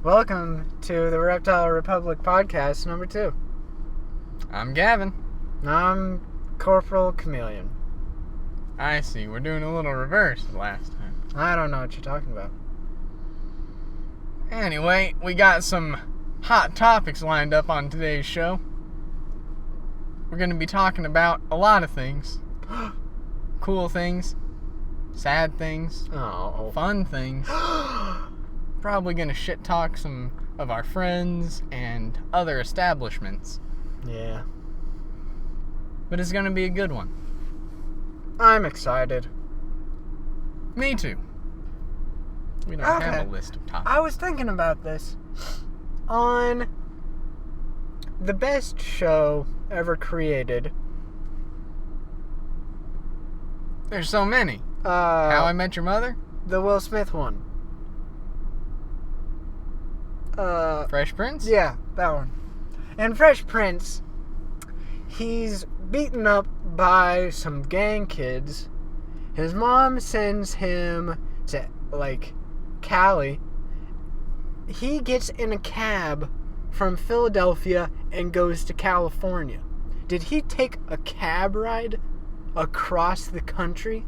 Welcome to the Reptile Republic podcast number 2. I'm Gavin. I'm Corporal Chameleon. I see. We're doing a little reverse last time. I don't know what you're talking about. Anyway, we got some hot topics lined up on today's show. We're going to be talking about a lot of things. Cool things, sad things, fun things. Probably going to shit talk some of our friends and other establishments. Yeah. But it's going to be a good one. I'm excited. Me too. We don't have a list of topics. I was thinking about this. On the best show ever created. There's so many. How I Met Your Mother? The Will Smith one. Fresh Prince? Yeah, that one. And Fresh Prince, he's beaten up by some gang kids. His mom sends him to, Cali. He gets in a cab from Philadelphia and goes to California. Did he take a cab ride across the country?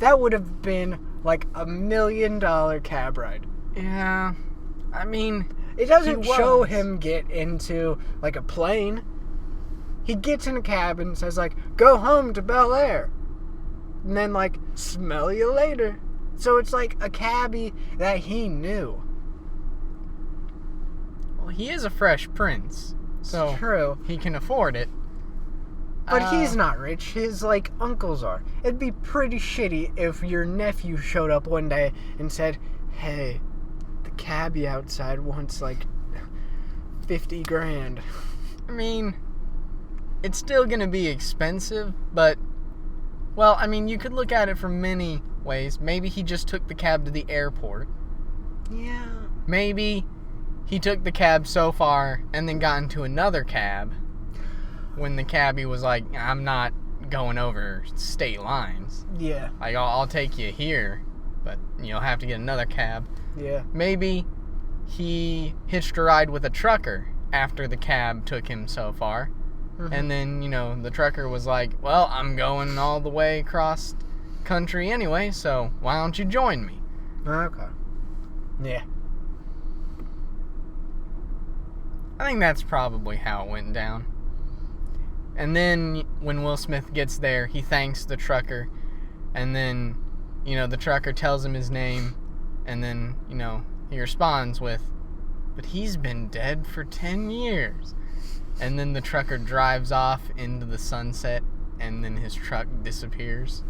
That would have been like $1 million cab ride. Yeah. I mean, it doesn't show him get into, a plane. He gets in a cab and says, go home to Bel Air. And then, smell you later. So it's like a cabbie that he knew. Well, he is a Fresh Prince. So true. He can afford it. But he's not rich. His, uncles are. It'd be pretty shitty if your nephew showed up one day and said, hey, the cabbie outside wants, $50,000. I mean, it's still going to be expensive, but, you could look at it from many ways. Maybe he just took the cab to the airport. Yeah. Maybe he took the cab so far and then got into another cab when the cabbie was like, I'm not going over state lines. Yeah. I'll take you here, but you'll have to get another cab. Yeah. Maybe he hitched a ride with a trucker after the cab took him so far. Mm-hmm. And then, the trucker was like, well, I'm going all the way across country anyway, so why don't you join me? Okay. Yeah. I think that's probably how it went down. And then when Will Smith gets there, he thanks the trucker. And then, the trucker tells him his name. And then, he responds with, but he's been dead for 10 years. And then the trucker drives off into the sunset. And then his truck disappears.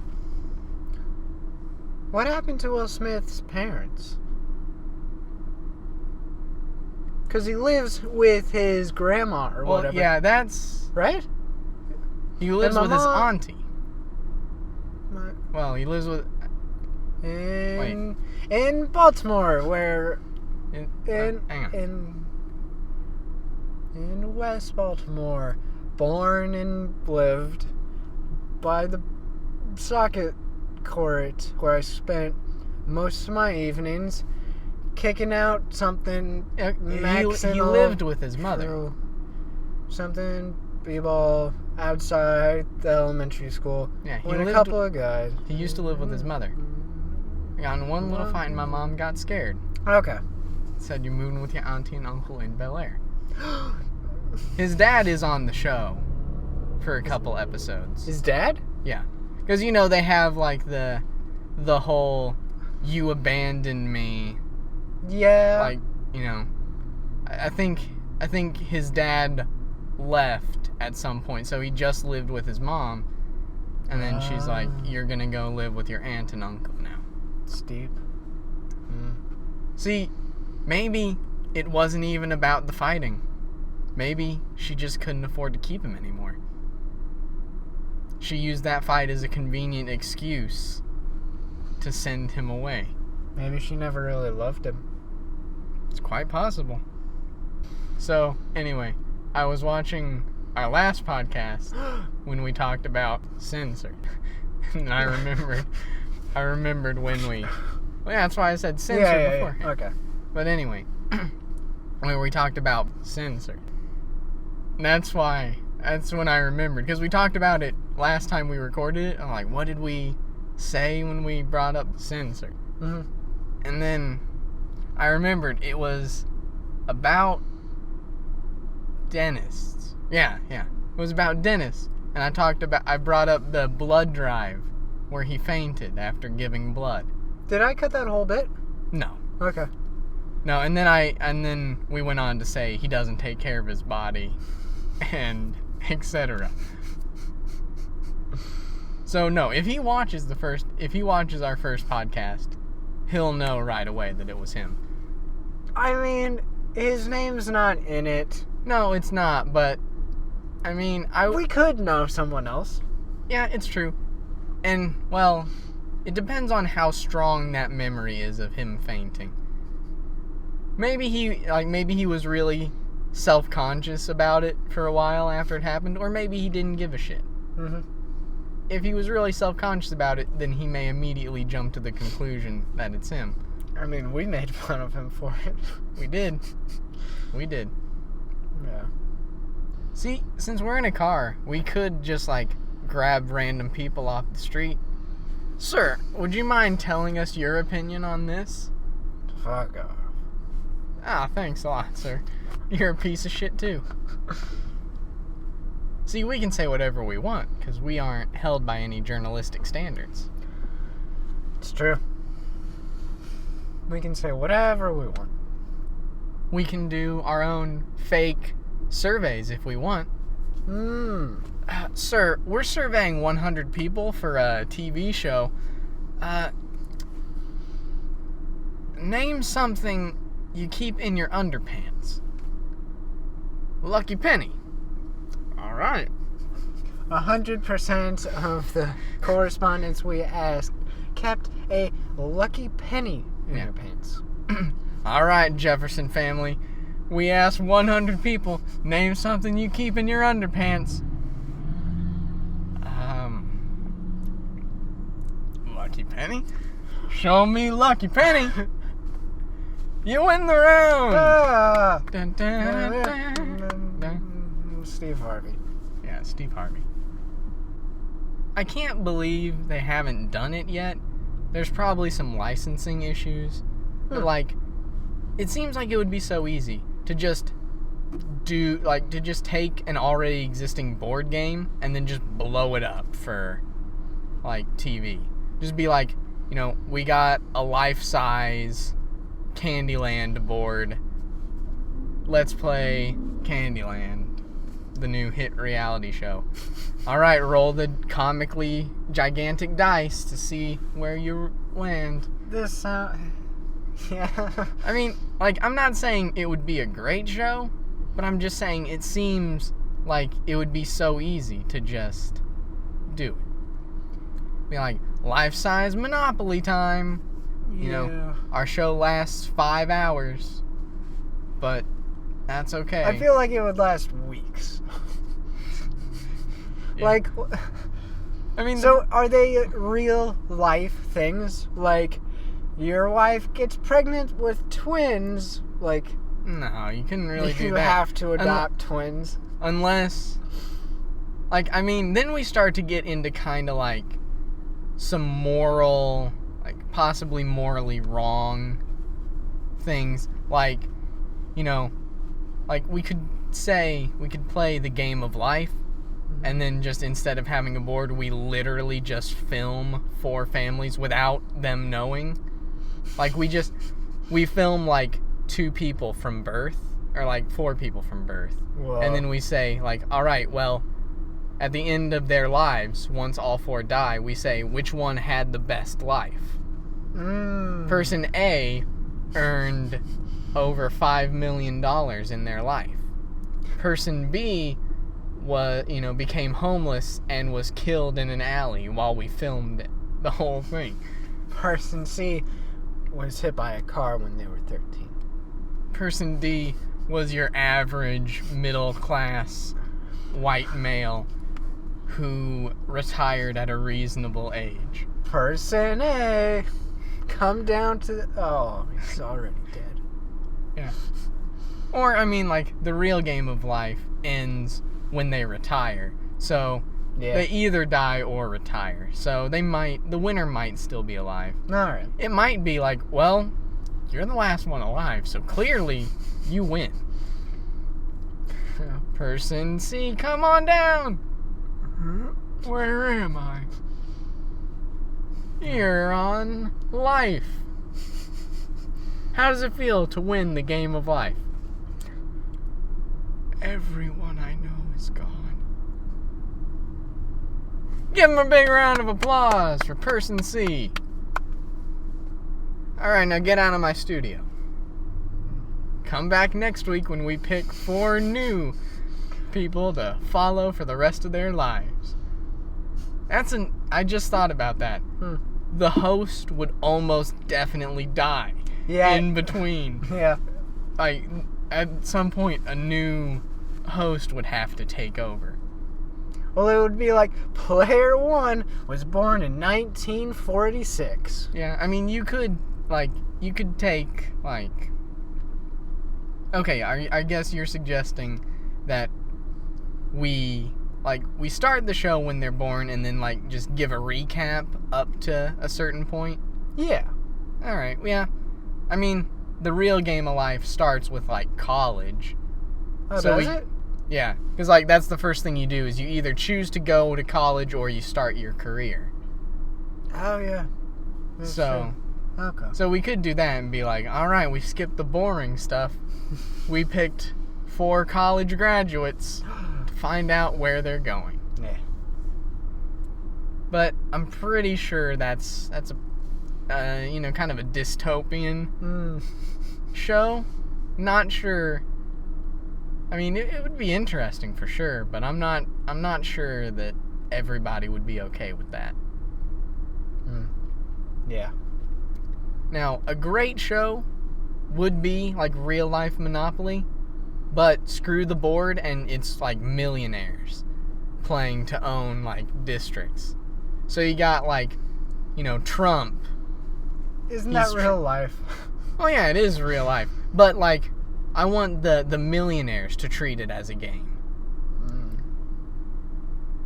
What happened to Will Smith's parents? Because he lives with his grandma or whatever. Yeah, that's... Right? He lives with his auntie. Well, he lives with... In Baltimore, where... hang on. In West Baltimore. Born and lived by the soccer court, where I spent most of my evenings kicking out something. He lived with his mother. Something b-ball outside the elementary school. Yeah, with a couple of guys. He used to live with his mother. He got in one little fight and my mom got scared. Okay. Said you're moving with your auntie and uncle in Bel Air. His dad is on the show for a couple episodes. His dad? Yeah. Because, they have, the whole, you abandoned me. Yeah. I think his dad left at some point, so he just lived with his mom. And then she's like, you're going to go live with your aunt and uncle now. Steep. See, maybe it wasn't even about the fighting. Maybe she just couldn't afford to keep him anymore. She used that fight as a convenient excuse to send him away. Maybe she never really loved him. It's quite possible. So, anyway, I was watching our last podcast when we talked about censor. And I remembered when we... Well, yeah, that's why I said censor before. Yeah. Okay. But anyway, where we talked about censor. That's when I remembered, because we talked about it last time we recorded it. I'm like, what did we say when we brought up censor? Mm-hmm. And then I remembered it was about dentists. Yeah. It was about dentists. And I brought up the blood drive where he fainted after giving blood. Did I cut that whole bit? No. Okay. No, and then we went on to say he doesn't take care of his body and etc. So no, if he watches our first podcast, he'll know right away that it was him. I mean, his name's not in it. No, it's not, but I mean, we could know someone else. Yeah, it's true. And well, it depends on how strong that memory is of him fainting. Maybe he was really self-conscious about it for a while after it happened, or maybe he didn't give a shit. Mm-hmm. If he was really self-conscious about it, then he may immediately jump to the conclusion that it's him. I mean, we made fun of him for it. We did. Yeah. See, since we're in a car, we could just, grab random people off the street. Sir, would you mind telling us your opinion on this? Fuck off. Ah, thanks a lot, sir. You're a piece of shit, too. See, we can say whatever we want, because we aren't held by any journalistic standards. It's true. We can say whatever we want. We can do our own fake surveys if we want. Sir, we're surveying 100 people for a TV show. Name something you keep in your underpants. Lucky penny. All right. 100% of the correspondents we asked kept a lucky penny in their pants. All right, Jefferson family. We asked 100 people, name something you keep in your underpants. Lucky penny? Show me lucky penny. You win the round. Dun, dun, dun, dun. Steve Harvey. Yeah, Steve Harvey. I can't believe they haven't done it yet. There's probably some licensing issues. But, it seems like it would be so easy to just take an already existing board game and then just blow it up for, TV. Just be like, we got a life-size Candyland board. Let's play Candyland, the new hit reality show. All right, roll the comically gigantic dice to see where you land. This yeah. I mean, I'm not saying it would be a great show, but I'm just saying it seems like it would be so easy to just do it. Be like, life-size Monopoly time. Yeah. Our show lasts 5 hours, but that's okay. I feel like it would last weeks. Yeah. So are they real life things? Your wife gets pregnant with twins, no, you couldn't really do that. You have to adopt twins. Unless, then we start to get into kind of some moral, possibly morally wrong things. We could play the game of life, and then just instead of having a board, we literally just film 4 families without them knowing. We film 2 people from birth, or 4 people from birth. Whoa. And then we say, all right, well, at the end of their lives, once all 4 die, we say which one had the best life. Person A earned over $5 million in their life. Person B became homeless and was killed in an alley while we filmed the whole thing. Person C was hit by a car when they were 13. Person D was your average middle-class white male who retired at a reasonable age. Person A, come down to oh, he's already dead. Yeah. Or, I mean, like, the real game of life ends when they retire. So, they either die or retire. So, the winner might still be alive. Alright. It might be like, well, you're the last one alive, so clearly you win. Person C, come on down. Where am I? You're on life. How does it feel to win the game of life? Everyone I know is gone. Give him a big round of applause for person C. Alright, now get out of my studio. Come back next week when we pick 4 new people to follow for the rest of their lives. I just thought about that. The host would almost definitely die in between. Yeah. Like, at some point, a new host would have to take over. Well, it would be like, player 1 was born in 1946. Yeah, I mean, you could take, like... Okay, I guess you're suggesting that we start the show when they're born and then, like, just give a recap up to a certain point? Yeah. Alright, yeah. I mean, the real game of life starts with, like, college. Oh, does it? Yeah, because, like, that's the first thing you do is you either choose to go to college or you start your career. Oh, yeah. That's so... true. Okay. So we could do that and be like, alright, we skipped the boring stuff. We picked 4 college graduates to find out where they're going. Yeah. But I'm pretty sure that's a, kind of a dystopian show. Not sure. I mean, it would be interesting for sure, but I'm not sure that everybody would be okay with that. Yeah. Now, a great show would be like real life Monopoly, but screw the board and it's like millionaires playing to own like districts. So you got like, Trump. Isn't that real life? Oh yeah, it is real life. But like, I want the millionaires to treat it as a game.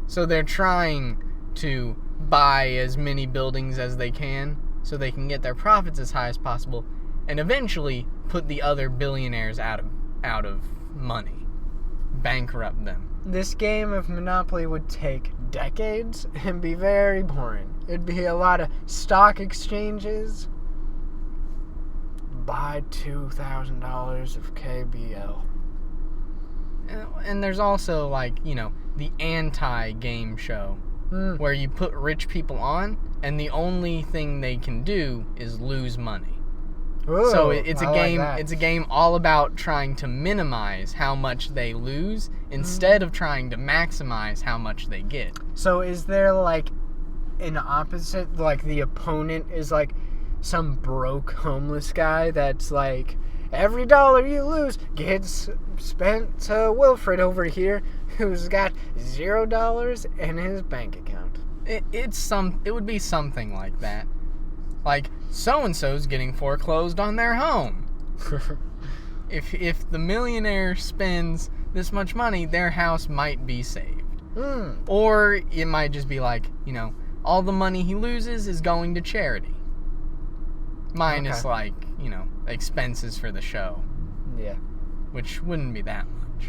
So they're trying to buy as many buildings as they can so they can get their profits as high as possible and eventually put the other billionaires out of money. Bankrupt them. This game of Monopoly would take decades and be very boring. It'd be a lot of stock exchanges. Buy $2,000 of KBL. And there's also like, the anti-game show where you put rich people on and the only thing they can do is lose money. Ooh, so it's a game. Like it's a game all about trying to minimize how much they lose instead of trying to maximize how much they get. So is there like an opposite? Like the opponent is like some broke homeless guy that's like, every dollar you lose gets spent to Wilfred over here, who's got $0 in his bank account. It would be something like that. Like, so-and-so's getting foreclosed on their home. If the millionaire spends this much money, their house might be saved. Or it might just be like, all the money he loses is going to charity. Minus, expenses for the show. Yeah. Which wouldn't be that much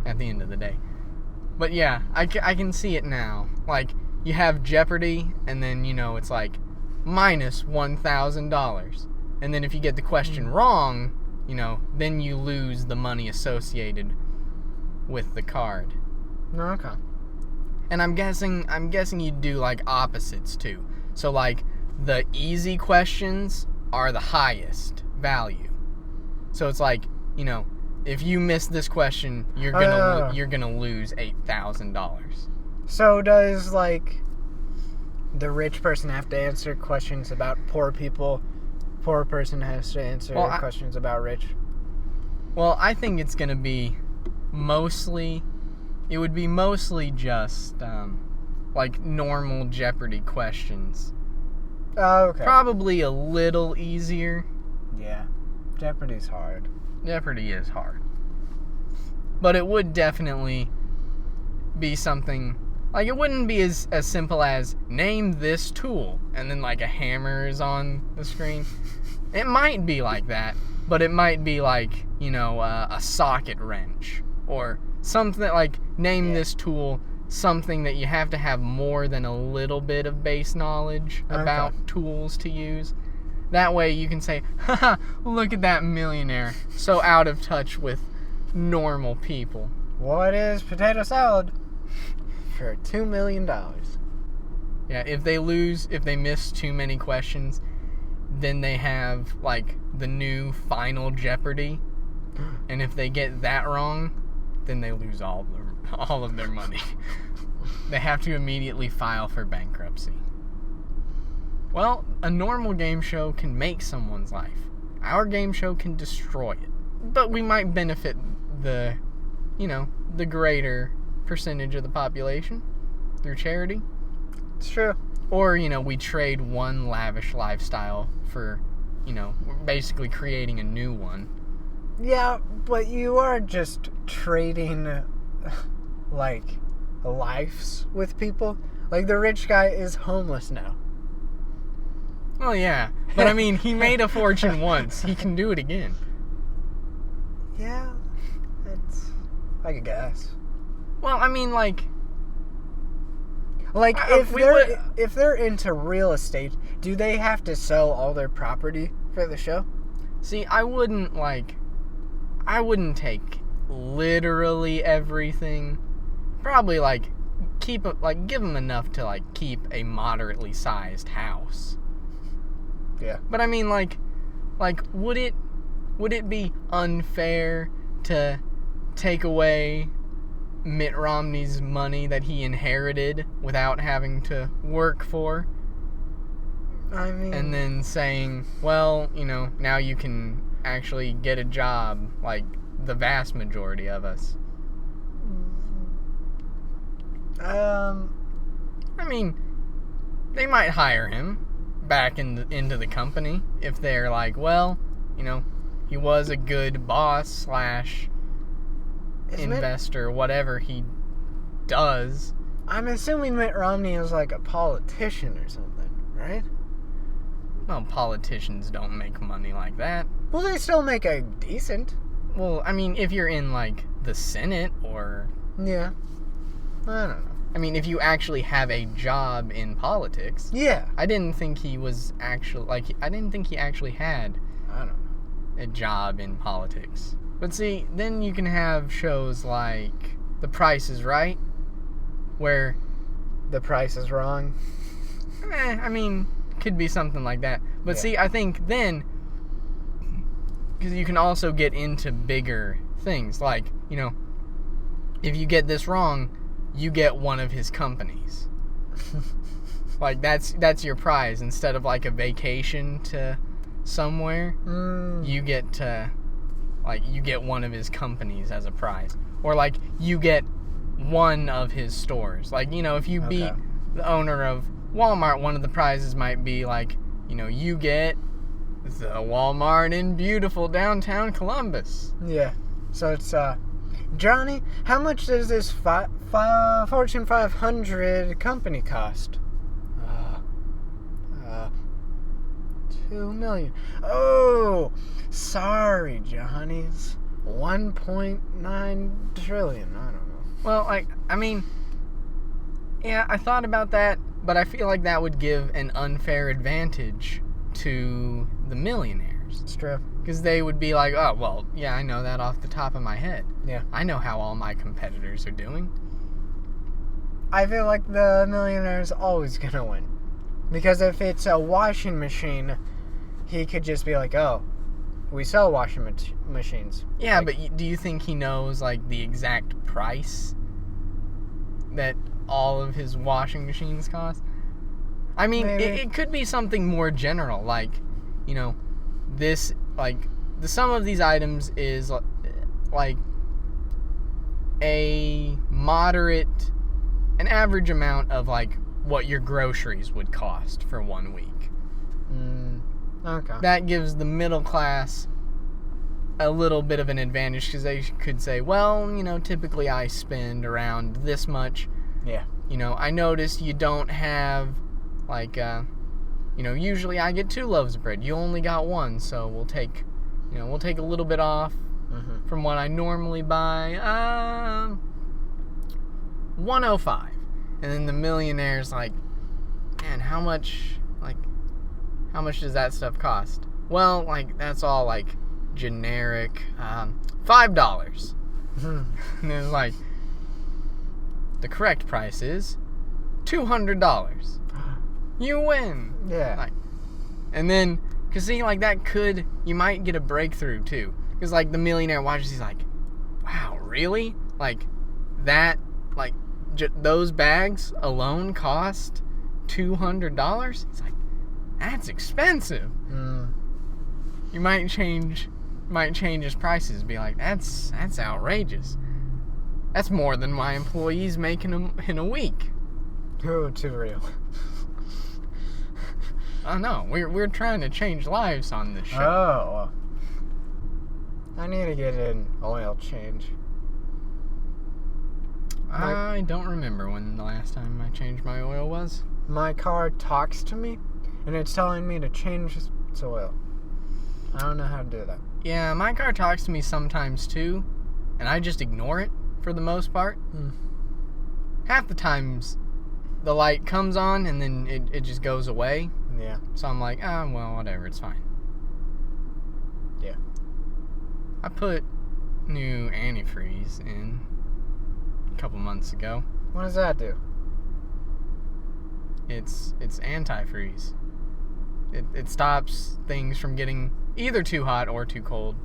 at the end of the day. But yeah, I can see it now. Like, you have Jeopardy, and then, it's like, minus $1,000. And then if you get the question wrong, then you lose the money associated with the card. Okay. And I'm guessing you'd do like opposites too. So like the easy questions are the highest value. So it's like, if you miss this question, you're gonna lose $8,000. So does like the rich person have to answer questions about poor people? Poor person has to answer questions about rich? Well, I think it's gonna be mostly just like normal Jeopardy questions. Oh, okay. Probably a little easier. Yeah. Jeopardy's hard. Jeopardy is hard. But it would definitely be something... Like, it wouldn't be as simple as, name this tool, and then, like, a hammer is on the screen. It might be like that, but it might be like, a socket wrench. Or something like, name this tool, something that you have to have more than a little bit of base knowledge about tools to use. That way you can say, haha, look at that millionaire, so out of touch with normal people. What is potato salad? For $2 million. Yeah, if they miss too many questions, then they have, like, the new Final Jeopardy. And if they get that wrong, then they lose all of their money. They have to immediately file for bankruptcy. Well, a normal game show can make someone's life. Our game show can destroy it. But we might benefit the greater percentage of the population through charity. It's true. Or, we trade one lavish lifestyle for, basically creating a new one. Yeah, but you are just trading, like, lives with people. Like, the rich guy is homeless now. Well, yeah. But, I mean, he made a fortune once. He can do it again. Yeah, I could guess. Well, I mean, like if they're into real estate, do they have to sell all their property for the show? See, I wouldn't take literally everything. Probably give them enough to keep a moderately sized house. Yeah. But I mean, would it be unfair to take away Mitt Romney's money that he inherited without having to work for? I mean... And then saying, well, now you can actually get a job, like the vast majority of us. I mean, they might hire him back into the company if they're like, well, he was a good boss / investor, whatever he does. I'm assuming Mitt Romney is like a politician or something, right? Well, politicians don't make money like that. Well, they still make a decent. Well, I mean, if you're in, the Senate or... Yeah. I don't know. I mean, if you actually have a job in politics... Yeah. I didn't think he was actually... I didn't think he actually had... I don't know. A job in politics. But see, then you can have shows like The Price is Right, where... The Price is Wrong. I mean, could be something like that. But see, I think then... Because you can also get into bigger things. Like, if you get this wrong, you get one of his companies. That's your prize. Instead of, a vacation to somewhere, you get to... you get one of his companies as a prize. Or, you get one of his stores. If you beat the owner of Walmart, one of the prizes might be, you get the Walmart in beautiful downtown Columbus. Yeah. So it's, Johnny, how much does this Fortune 500 company cost? $2 million. Oh, sorry, Johnny's 1.9 trillion. I don't know. Well, I mean, yeah, I thought about that, but I feel like that would give an unfair advantage to the millionaires. It's true. Because they would be like, oh, well, yeah, I know that off the top of my head. Yeah. I know how all my competitors are doing. I feel like the millionaire's always gonna win. Because if it's a washing machine, he could just be like, oh, we sell washing machines. Yeah, but do you think he knows, the exact price that all of his washing machines cost? I mean, it could be something more general, this, the sum of these items is, a moderate, an average amount of, what your groceries would cost for 1 week. Okay. That gives the middle class a little bit of an advantage because they could say, well, typically I spend around this much. Yeah. I noticed you don't have, usually I get 2 loaves of bread. You only got 1, so we'll take a little bit off from what I normally buy. 105. And then the millionaire's like, man, how much does that stuff cost? Well, that's all, generic, $5. And then, the correct price is $200. You win. Yeah. And then, because see, you might get a breakthrough, too. Because, the millionaire watches, he's like, wow, really? Those bags alone cost $200? He's like, that's expensive. You might change his prices, be like, that's outrageous. That's more than my employees make in a week. Oh, too real. Oh no, we're trying to change lives on this show. Oh. I need to get an oil change. I don't remember when the last time I changed my oil was. My car talks to me, and it's telling me to change its oil. I don't know how to do that. Yeah, my car talks to me sometimes too, and I just ignore it for the most part. Half the times, the light comes on and then it just goes away. Yeah. So I'm like, well, whatever, it's fine. Yeah. I put new antifreeze in a couple months ago. What does that do? It's antifreeze. It stops things from getting either too hot or too cold.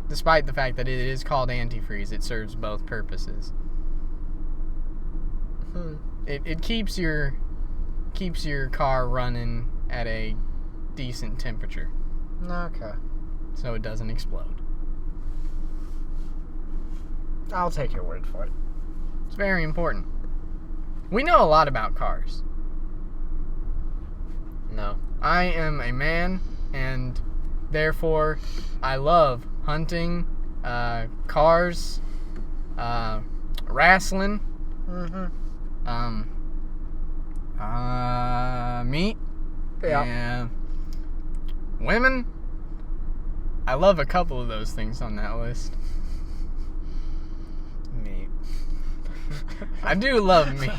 Despite the fact that it is called antifreeze, it serves both purposes. It keeps your car running at a decent temperature. Okay. So it doesn't explode. I'll take your word for it. It's very important. We know a lot about cars. No. I am a man, and therefore I love hunting, cars, wrestling, meat, and women. I love a couple of those things on that list. Meat. I do love meat.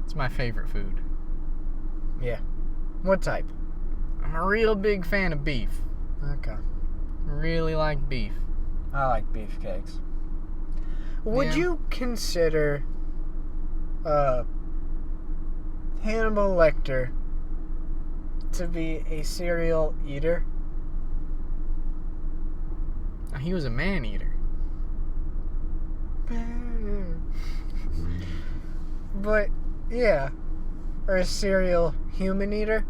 It's my favorite food. Yeah. What type? I'm a real big fan of beef. Okay. Really like beef. I like beefcakes. Would Yeah. you consider Hannibal Lecter to be a serial eater? He was a man eater. But, yeah. Or a serial human eater?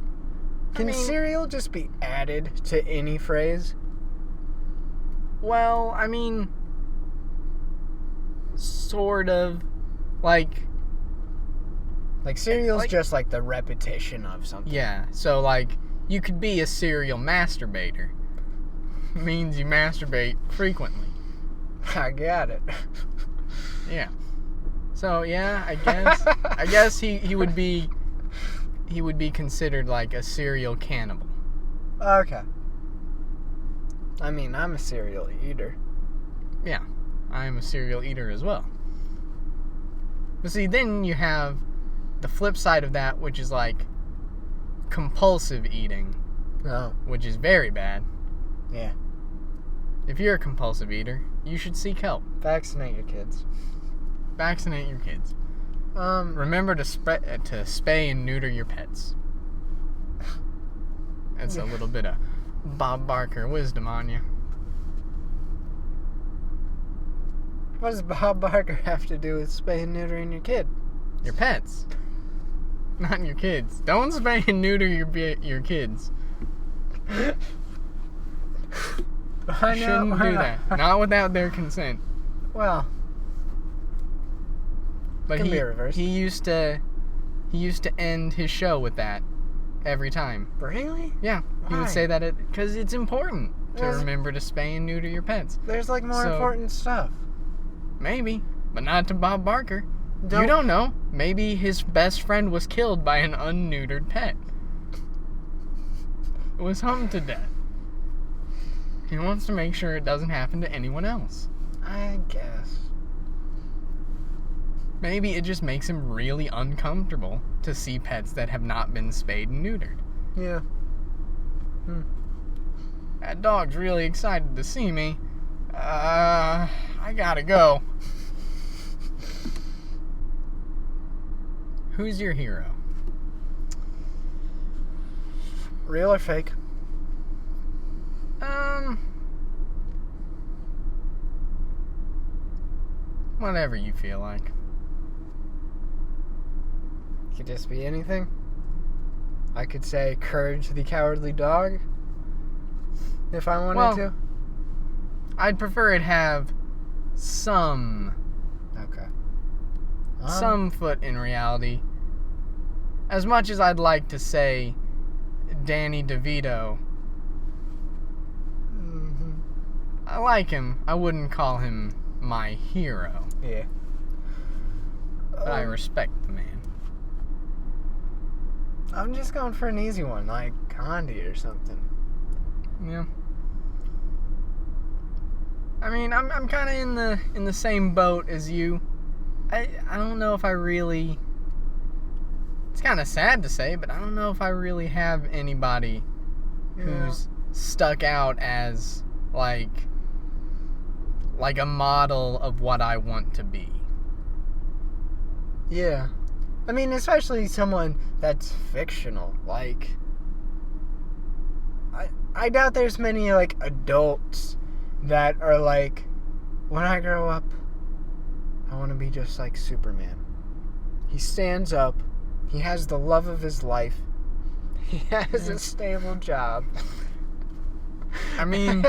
Can cereal just be added to any phrase? Well, sort of. Like cereal's just like the repetition of something. Yeah, so you could be a serial masturbator. Means you masturbate frequently. I got it. Yeah. So yeah, I guess he would be considered like a serial cannibal. Okay. I'm a serial eater. Yeah, I'm a serial eater as well. But see, then you have the flip side of that, which is compulsive eating. Oh. Which is very bad. Yeah. If you're a compulsive eater, you should seek help. Vaccinate your kids. Vaccinate your kids. Remember to spay and neuter your pets. That's a little bit of Bob Barker wisdom on you. What does Bob Barker have to do with spay and neutering your kid? Your pets. Not your kids. Don't spay and neuter your kids. I know. Shouldn't do that. Not without their consent. Well, but can be reversed. He used to end his show with that. every time. Really? Yeah, he Why? would say that because it's important to remember to spay and neuter your pets. There's like more important stuff. Maybe, but not to Bob Barker. You don't know. Maybe his best friend was killed by an unneutered pet. It was hung to death. He wants to make sure it doesn't happen to anyone else. I guess. Maybe it just makes him really uncomfortable to see pets that have not been spayed and neutered. Yeah. That dog's really excited to see me. I gotta go. Who's your hero? Real or fake? Whatever you feel like. Could just be anything. I could say Courage the Cowardly Dog. If I wanted to. I'd prefer it have some foot in reality. As much as I'd like to say Danny DeVito, I like him. I wouldn't call him my hero. Yeah. But I respect the man. I'm just going for an easy one, like Gandhi or something. Yeah. I mean, I'm kind of in the same boat as you. I don't know if I really. It's kind of sad to say, but I don't know if I really have anybody who's stuck out as like a model of what I want to be. Yeah. I mean, especially someone that's fictional. Like, I doubt there's many, like, adults that are like, when I grow up, I want to be just like Superman. He stands up. He has the love of his life. He has a stable job. I mean,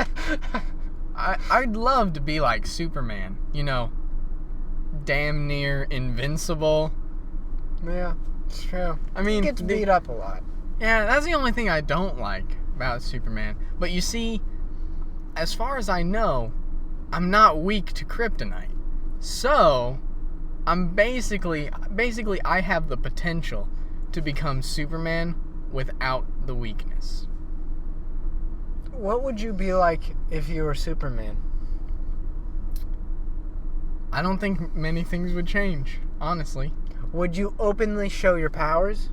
I'd love to be like Superman. You know, damn near invincible. Yeah, it's true. I mean, he gets beat up a lot. Yeah, that's the only thing I don't like about Superman. But you see, as far as I know, I'm not weak to kryptonite. So, I'm basically I have the potential to become Superman without the weakness. What would you be like if you were Superman? I don't think many things would change, honestly. Would you openly show your powers?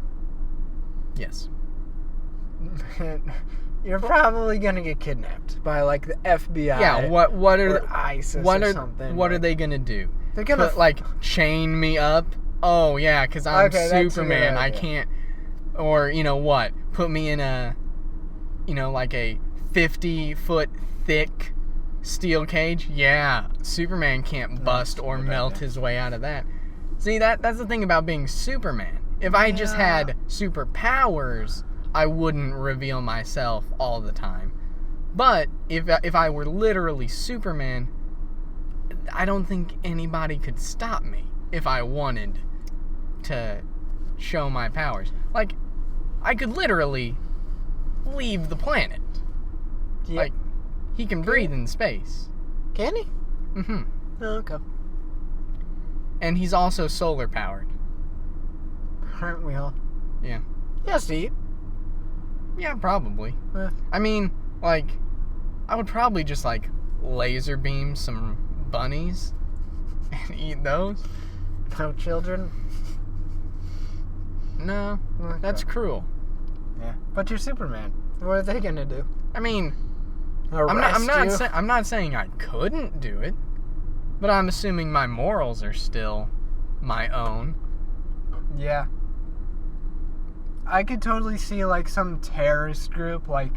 Yes. You're probably gonna get kidnapped by like the FBI. Yeah. What are or ISIS what or are something? what are they gonna do? They're gonna chain me up? Oh yeah, because I'm Superman. I can't. Or you know what? Put me in a, like a 50-foot thick steel cage. Yeah, Superman can't bust or melt his way out of that. See, that's the thing about being Superman. If I just had superpowers, I wouldn't reveal myself all the time. But if I were literally Superman, I don't think anybody could stop me if I wanted to show my powers. Like, I could literally leave the planet. Yep. Like, he can breathe in space. Can he? Mm-hmm. Oh, okay. And he's also solar powered. Aren't we all? Yeah. Yeah, Steve. Yeah, probably. I mean, like, I would probably just, like, laser beam some bunnies and eat those. No children? No, Okay. that's cruel. Yeah. But you're Superman. What are they gonna do? I mean, Arrest you? I'm not saying I couldn't do it, but I'm assuming my morals are still my own. Yeah. I could totally see, like, some terrorist group, like,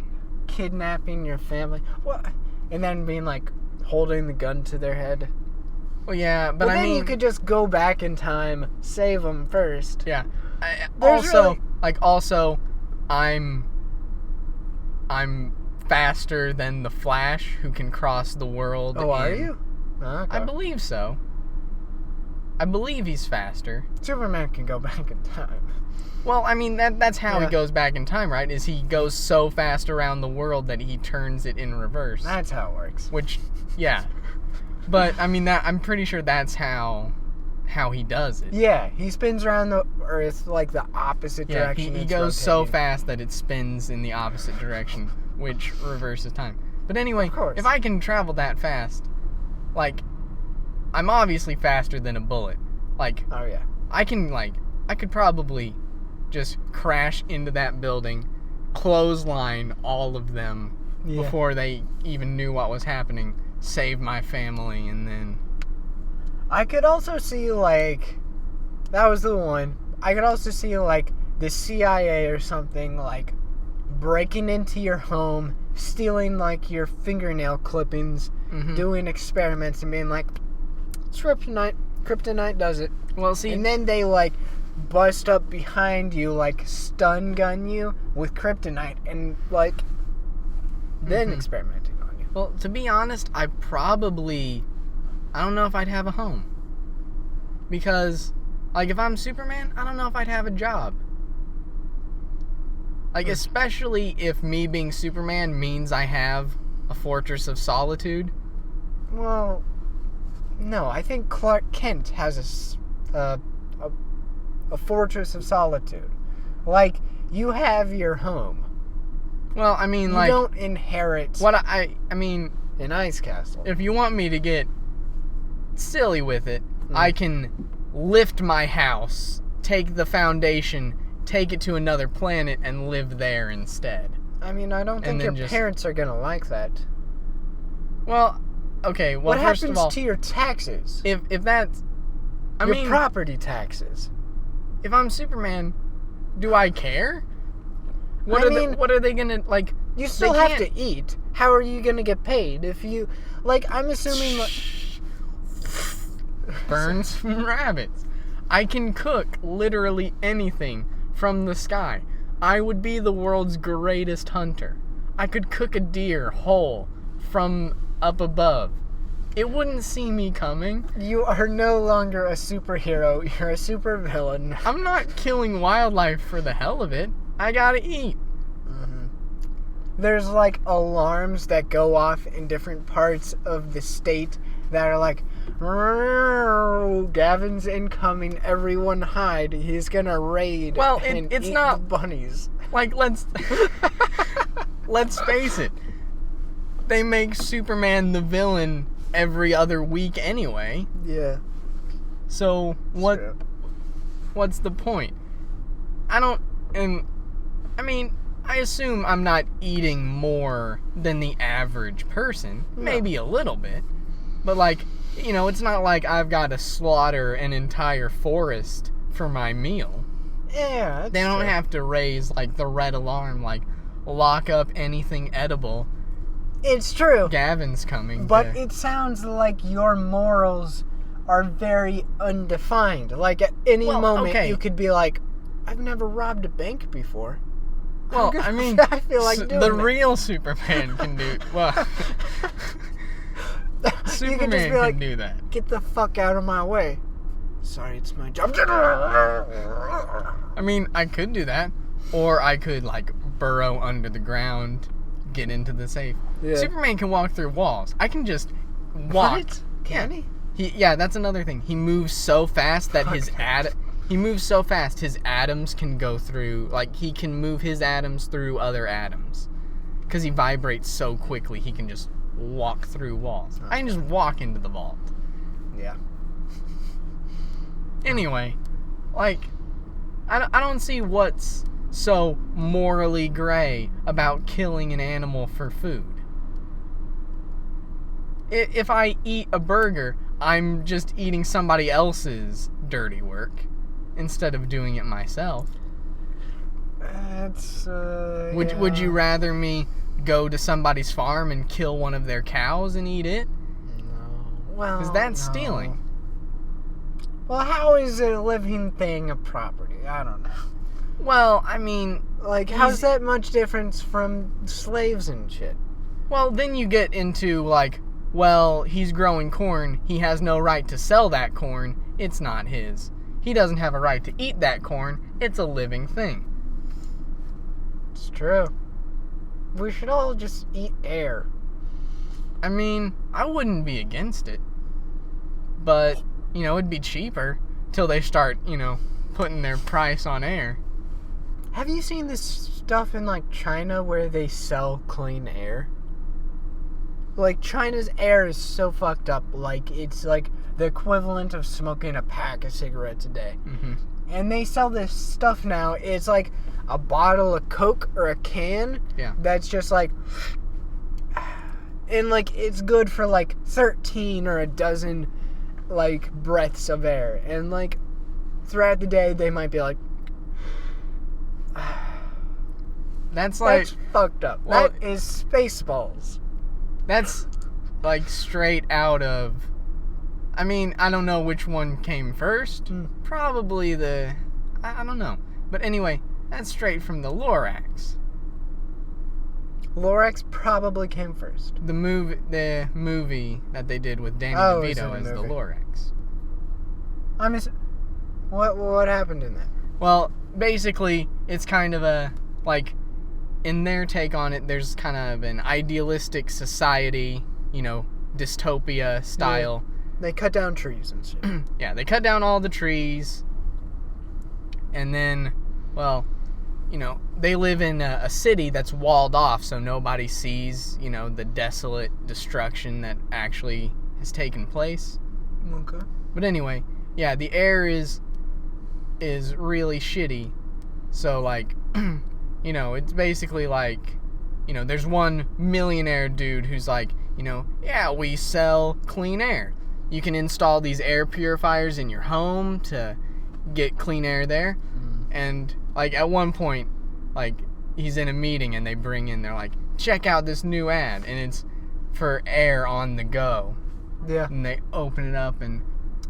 kidnapping your family. What? And then being, like, holding the gun to their head. Well, yeah, but I mean... then you could just go back in time, save them first. Yeah. Also, I'm faster than the Flash, who can cross the world. Oh, are you? Okay. I believe so. I believe he's faster. Superman can go back in time. Well, I mean, that's how he Yeah. goes back in time, right? Is he goes so fast around the world that he turns it in reverse. That's how it works. Which, yeah. But, I mean, I'm pretty sure that's how he does it. Yeah, he spins around the Earth like the opposite direction. He it's goes so rotating. fast that it spins in the opposite direction, which reverses time. But anyway, Of course. if I can travel that fast, like, I'm obviously faster than a bullet. Like, Oh yeah. I could probably just crash into that building, clothesline all of them Yeah. before they even knew what was happening, save my family, and then... I could also see like, that was the one. I could also see like the CIA or something like breaking into your home, stealing like your fingernail clippings, Mhm. doing experiments and being like, it's kryptonite. Kryptonite does it. Well, see... And then they like bust up behind you, like stun gun you with kryptonite and like then Mhm. experimenting on you. Well, to be honest, I don't know if I'd have a home. Because, like, if I'm Superman, I don't know if I'd have a job. Like, especially if me being Superman means I have a fortress of solitude. Well, no, I think Clark Kent has a fortress of solitude. Like, you have your home. Well, I mean, You like... don't inherit What I mean, an ice castle. if you want me to get silly with it, I can lift my house, take the foundation, take it to another planet, and live there instead. I mean, I don't And think then your just- parents are gonna like that. Well, okay, well, What first happens of all, to your taxes? if that's... I your mean, property taxes. if I'm Superman, do I care? What are they gonna, like... You still they have can't- to eat. How are you gonna get paid if you... Like, I'm assuming... Like, burn some rabbits. I can cook literally anything from the sky. I would be the world's greatest hunter. I could cook a deer whole from up above. It wouldn't see me coming. You are no longer a superhero. You're a supervillain. I'm not killing wildlife for the hell of it. I gotta eat. There's like alarms that go off in different parts of the state that are like, Gavin's incoming, everyone hide, he's gonna raid Well, and it's eat not- the bunnies. Like, let's face it. They make Superman the villain every other week anyway. Yeah. So True. what's the point? I assume I'm not eating more than the average person. No. Maybe a little bit. But, like, you know, it's not like I've got to slaughter an entire forest for my meal. Yeah, that's They don't true. have to raise, like, the red alarm, like, lock up anything edible. It's true. Gavin's coming. But to... it sounds like your morals are very undefined. Like, at any Well, moment, okay. you could be like, I've never robbed a bank before. Well, I'm I gonna- mean, I feel like doing the that. real Superman can do... Well, You could just Superman be like, can do that. get the fuck out of my way. Sorry, it's my job. I mean, I could do that. Or I could, like, burrow under the ground, get into the safe. Yeah. Superman can walk through walls. I can just walk. What? Can he? Yeah, that's another thing. He moves so fast that Fuck his that. he moves so fast his atoms can go through, like, he can move his atoms through other atoms. Because he vibrates so quickly, he can just walk through walls. I can just walk into the vault. Yeah. Anyway, like, I don't see what's so morally gray about killing an animal for food. If I eat a burger, I'm just eating somebody else's dirty work instead of doing it myself. That's, Would you rather me go to somebody's farm and kill one of their cows and eat it? No. Well, Because that's no. stealing. Well, how is a living thing a property? I don't know. Well, I mean, Like, how's that much difference from slaves and shit? well, then you get into, like, well, he's growing corn, he has no right to sell that corn, it's not his. He doesn't have a right to eat that corn, it's a living thing. It's true. We should all just eat air. I mean, I wouldn't be against it. But, it'd be cheaper till they start, putting their price on air. Have you seen this stuff in, like, China where they sell clean air? Like, China's air is so fucked up. Like, it's, like, the equivalent of smoking a pack of cigarettes a day. Mm-hmm. And they sell this stuff now. It's, like, a bottle of Coke or a can. Yeah. That's just, like... And, like, it's good for, like, 13 or a dozen, like, breaths of air. And, like, throughout the day, they might be like... That's fucked up. Well, that is Spaceballs. That's, like, straight out of... I mean, I don't know which one came first. Probably the... I don't know. But anyway, that's straight from the Lorax. Lorax probably came first. The movie that they did with Danny DeVito as the Lorax. What happened in that? Well, basically, it's kind of a, like, in their take on it, there's kind of an idealistic society, dystopia style. Yeah. They cut down trees and shit. Yeah, they cut down all the trees. And then, well, they live in a city that's walled off, so nobody sees, the desolate destruction that actually has taken place. Okay. But anyway, yeah, the air is really shitty. So, like, it's basically like, there's one millionaire dude who's like, yeah, we sell clean air. You can install these air purifiers in your home to get clean air there. And, like, at one point, like, he's in a meeting and they're like, check out this new ad. And it's for air on the go. Yeah. And they open it up and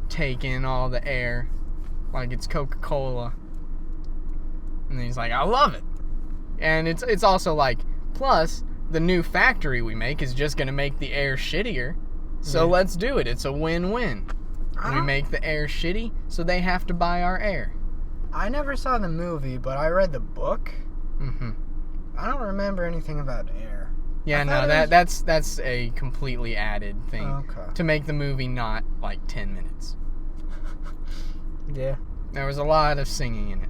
take in all the air like it's Coca-Cola. And he's like, I love it. And it's also like, plus, the new factory we make is just going to make the air shittier. So let's do it. It's a win-win. We make the air shitty, so they have to buy our air. I never saw the movie, but I read the book. Mm-hmm. I don't remember anything about air. Yeah, no, that's a completely added thing to make the movie not like 10 minutes. Yeah. There was a lot of singing in it.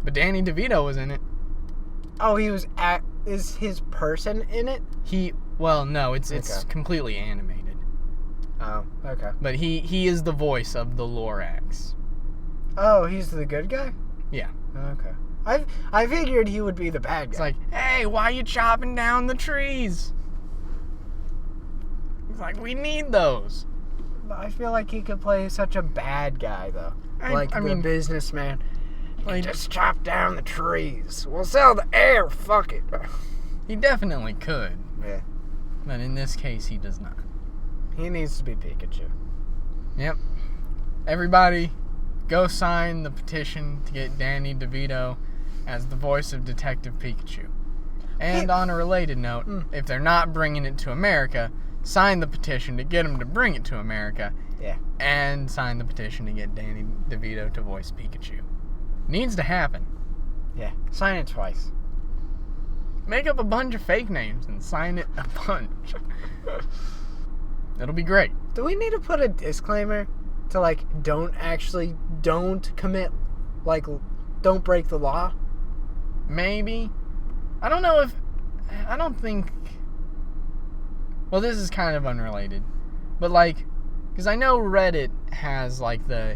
But Danny DeVito was in it. Oh, is his person in it? Well, no, it's completely animated. Oh, okay. But he is the voice of the Lorax. Oh, he's the good guy? Yeah. Okay. I figured he would be the bad guy. It's like, hey, why are you chopping down the trees? It's like, we need those. I feel like he could play such a bad guy, though. I mean, businessman. Like, just chop down the trees. We'll sell the air. Fuck it. He definitely could. Yeah. But in this case, he does not. He needs to be Pikachu. Yep. Everybody, go sign the petition to get Danny DeVito as the voice of Detective Pikachu. And on a related note, if they're not bringing it to America, sign the petition to get them to bring it to America. Yeah. And sign the petition to get Danny DeVito to voice Pikachu. Needs to happen. Yeah. Sign it twice. Make up a bunch of fake names and sign it a bunch. It'll be great. Do we need to put a disclaimer to, like, don't commit, like, don't break the law? Maybe. I don't think... Well, this is kind of unrelated. But, like, because I know Reddit has, like, the,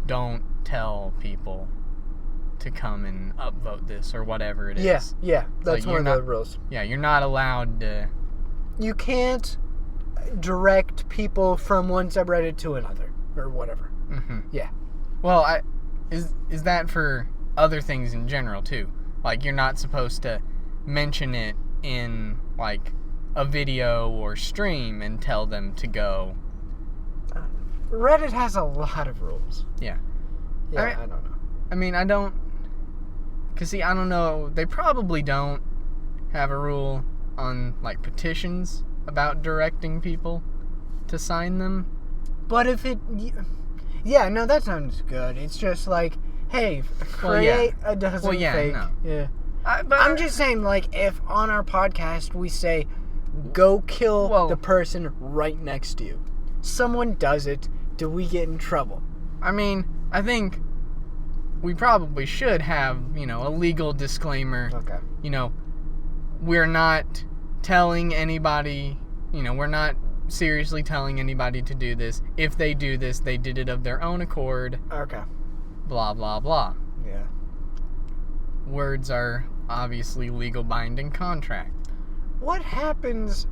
don't tell people to come and upvote this or whatever it is. Yeah, that's like, one of the rules. Yeah, you're not allowed to... You can't direct people from one subreddit to another or whatever. Mm-hmm. Yeah. Well, is that for other things in general too? Like, you're not supposed to mention it in, like, a video or stream and tell them to go. Reddit has a lot of rules. Yeah. Yeah, I don't know. I mean, I don't... Because, see, I don't know. They probably don't have a rule on, like, petitions. about directing people to sign them. But if it... Yeah, no, that sounds good. It's just like, hey, create a dozen fake... No. Yeah. But I'm just saying, like, if on our podcast we say, go kill the person right next to you, someone does it, do we get in trouble? I mean, I think we probably should have, a legal disclaimer. Okay. We're not telling anybody, we're not seriously telling anybody to do this. If they do this, they did it of their own accord. Okay. Blah, blah, blah. Yeah. Words are obviously legal binding contract. What happens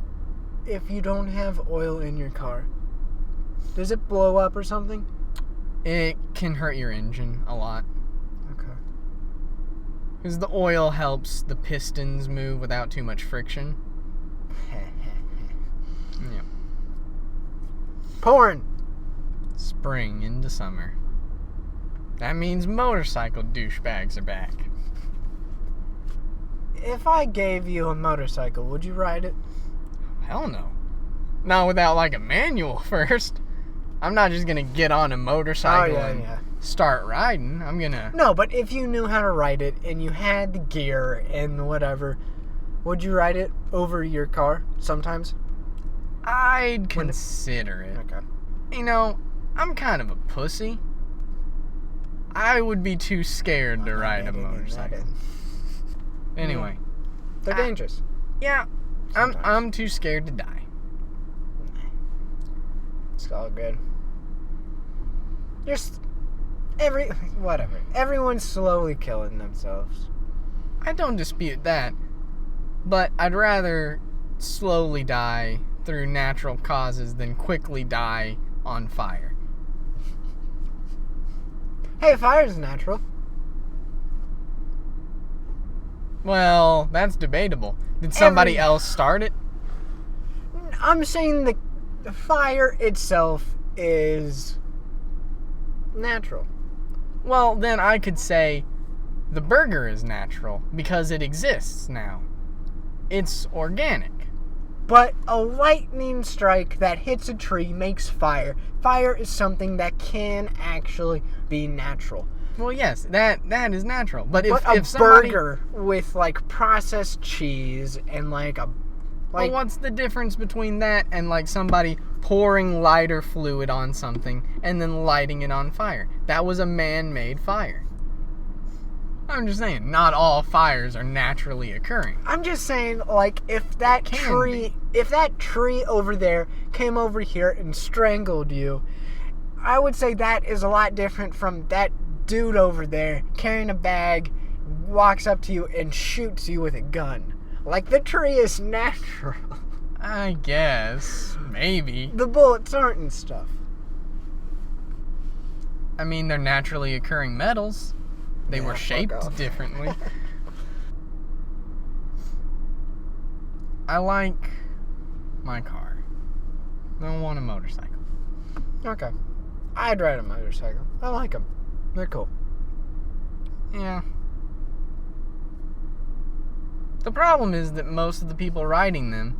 if you don't have oil in your car? Does it blow up or something? It can hurt your engine a lot. Okay. Because the oil helps the pistons move without too much friction. Yeah. Porn. Spring into summer. That means motorcycle douchebags are back. If I gave you a motorcycle, would you ride it? Hell no. Not without like a manual first. I'm not just gonna get on a motorcycle and start riding. I'm gonna... No, but if you knew how to ride it and you had the gear and whatever, would you ride it over your car sometimes? I'd consider it. Okay. I'm kind of a pussy. I would be too scared to ride a motorcycle. Anyway. They're dangerous. Yeah. I'm too scared to die. It's all good. Whatever. Everyone's slowly killing themselves. I don't dispute that. But I'd rather slowly die through natural causes than quickly die on fire. Hey, fire's natural. Well, that's debatable. Did somebody else start it? I'm saying the fire itself is natural. Well, then I could say the burger is natural because it exists now. It's organic. But a lightning strike that hits a tree makes fire. Fire is something that can actually be natural. Well, yes, that is natural. But if somebody... burger with, like, processed cheese and, like, well, what's the difference between that and, like, somebody pouring lighter fluid on something and then lighting it on fire? That was a man-made fire. I'm just saying, not all fires are naturally occurring. I'm just saying, like, if that tree over there came over here and strangled you, I would say that is a lot different from that dude over there carrying a bag, walks up to you and shoots you with a gun. Like, the tree is natural. I guess. Maybe. The bullets aren't and stuff. I mean, they're naturally occurring metals. They were shaped differently. I like my car. I don't want a motorcycle. Okay. I'd ride a motorcycle. I like them. They're cool. Yeah. The problem is that most of the people riding them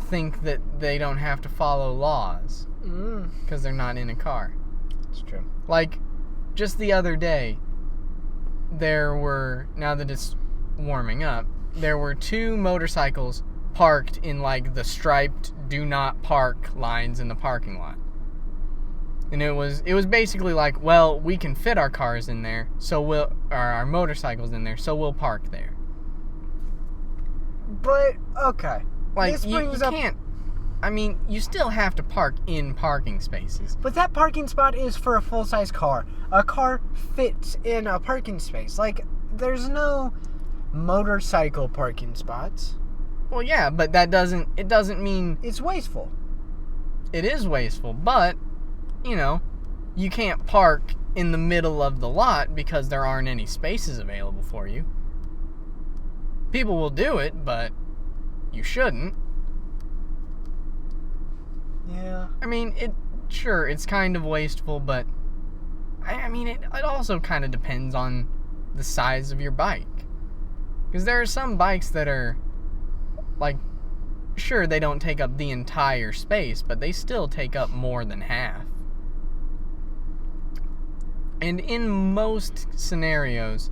think that they don't have to follow laws because they're not in a car. It's true. Like, just the other day, there were, now that it's warming up, there were 2 motorcycles parked in, like, the striped do not park lines in the parking lot. And it was basically like, well, we can fit our cars in there, our motorcycles in there, so we'll park there. But, okay. Like, you can't, I mean, you still have to park in parking spaces. But that parking spot is for a full-size car. A car fits in a parking space. Like, there's no motorcycle parking spots. Well, yeah, but it doesn't mean... It's wasteful. It is wasteful, but, you can't park in the middle of the lot because there aren't any spaces available for you. People will do it, but you shouldn't. Yeah. I mean, it's kind of wasteful, but I mean, it also kind of depends on the size of your bike. Because there are some bikes that are, like, sure, they don't take up the entire space, but they still take up more than half. And in most scenarios,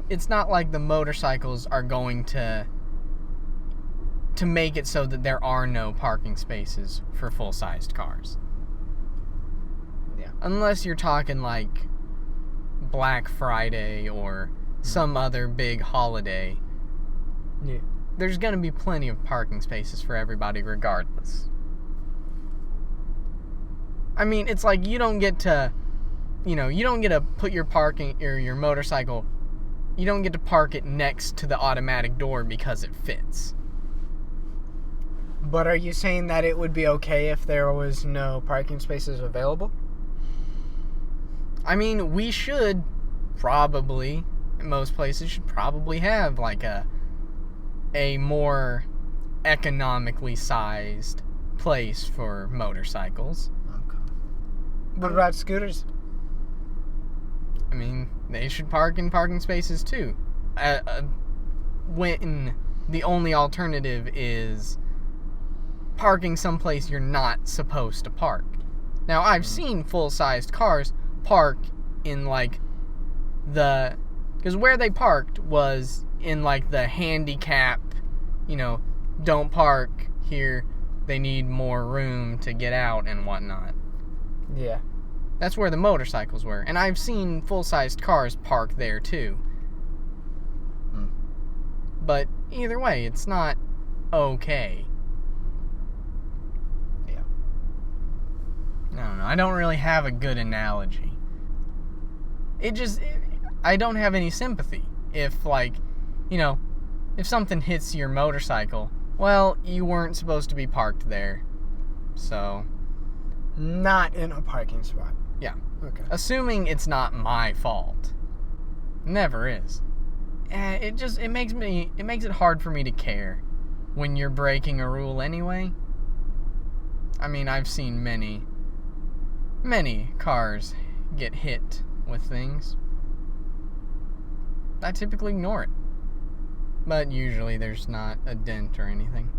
it's not like the motorcycles are going to make it so that there are no parking spaces for full-sized cars. Yeah. Unless you're talking like Black Friday or some other big holiday. Yeah. There's going to be plenty of parking spaces for everybody regardless. I mean, it's like you don't get to put your parking or your motorcycle, you don't get to park it next to the automatic door because it fits. But are you saying that it would be okay if there was no parking spaces available? I mean, we should probably, most places should probably have like a more economically sized place for motorcycles. Okay. What about scooters? I mean, they should park in parking spaces too. When the only alternative is parking someplace you're not supposed to park. Now, I've seen full-sized cars park in like because where they parked was in like the handicap, don't park here, they need more room to get out and whatnot. Yeah. That's where the motorcycles were. And I've seen full-sized cars park there too. But either way, it's not okay. Yeah. I don't know. I don't really have a good analogy. I don't have any sympathy. If if something hits your motorcycle, well, you weren't supposed to be parked there. So. Not in a parking spot. Yeah. Okay. Assuming it's not my fault. Never is. It makes it hard for me to care when you're breaking a rule anyway. I mean, I've seen many cars get hit with things. I typically ignore it. But usually there's not a dent or anything.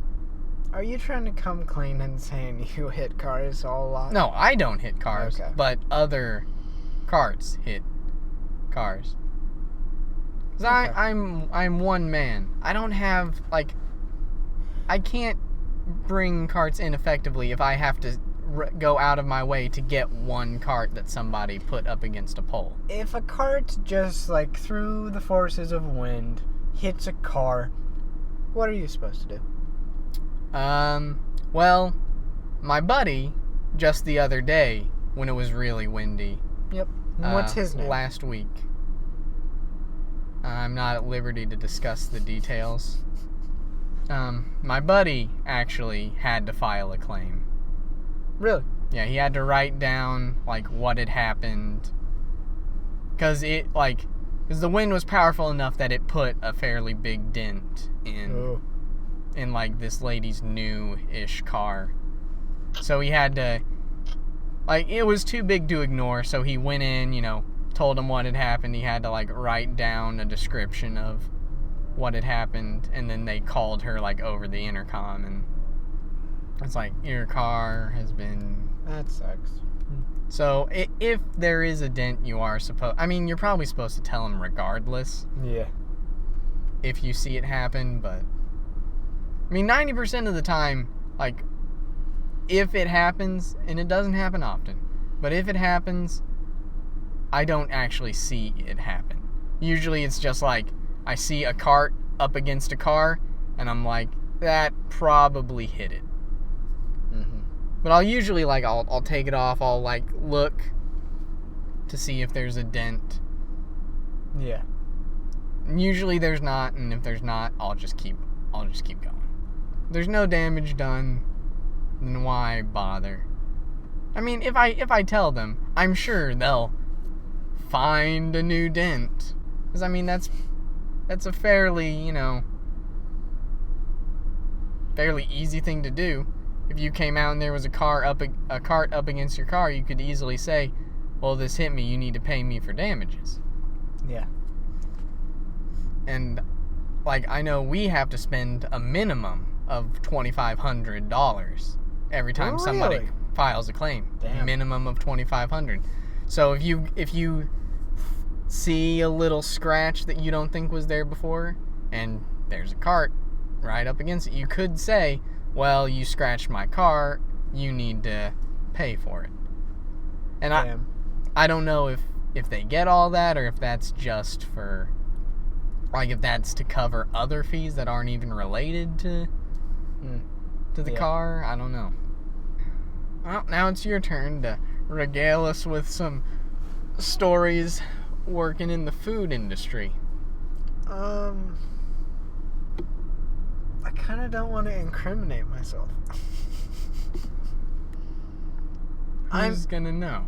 Are you trying to come clean and saying you hit cars a lot? No, I don't hit cars, Okay. but other cars hit cars. 'Cause Okay. I'm one man. I don't have I can't bring carts in effectively if I have to go out of my way to get one cart that somebody put up against a pole. If a cart just through the forces of wind hits a car, what are you supposed to do? Well, my buddy, just the other day, when it was really windy. Yep. What's his name? Last week. I'm not at liberty to discuss the details. My buddy actually had to file a claim. Really? Yeah, he had to write down, what had happened. Because the wind was powerful enough that it put a fairly big dent in this lady's new-ish car. So he had to, it was too big to ignore, so he went in, told him what had happened. He had to, write down a description of what had happened, and then they called her, over the intercom, and it's your car has been... That sucks. So, if there is a dent, you're probably supposed to tell him regardless. Yeah. If you see it happen, but... 90% of the time, if it happens, and it doesn't happen often, but if it happens, I don't actually see it happen. Usually it's just I see a cart up against a car, and I'm that probably hit it. Mm-hmm. But I'll usually, I'll take it off, I'll, look to see if there's a dent. Yeah. And usually there's not, and if there's not, I'll just keep going. If there's no damage done, then why bother? If I tell them, I'm sure they'll find a new dent. Because, that's a fairly, fairly easy thing to do. If you came out and there was a cart up against your car, you could easily say, well, this hit me, you need to pay me for damages. Yeah. And, I know we have to spend a minimum of $2,500 every time somebody Really? files a claim. Damn. Minimum of $2,500. So if you see a little scratch that you don't think was there before, and there's a cart right up against it, you could say, well, you scratched my car, you need to pay for it. And Damn. I don't know if they get all that, or if that's just for, like, if that's to cover other fees that aren't even related to the car. I don't know. Well, now it's your turn to regale us with some stories working in the food industry. I kind of don't want to incriminate myself. Who's gonna know?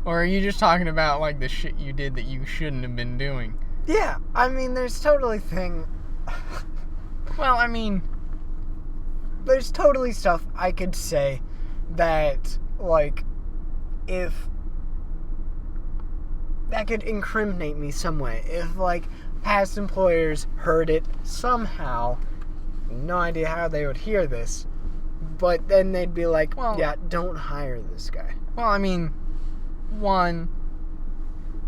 Or are you just talking about, like, the shit you did that you shouldn't have been doing? Yeah, I mean, there's totally Well, I mean, there's totally stuff I could say that, like, if that could incriminate me some way. If, like, past employers heard it somehow, no idea how they would hear this, but then they'd be like, well, yeah, don't hire this guy. Well, I mean, one,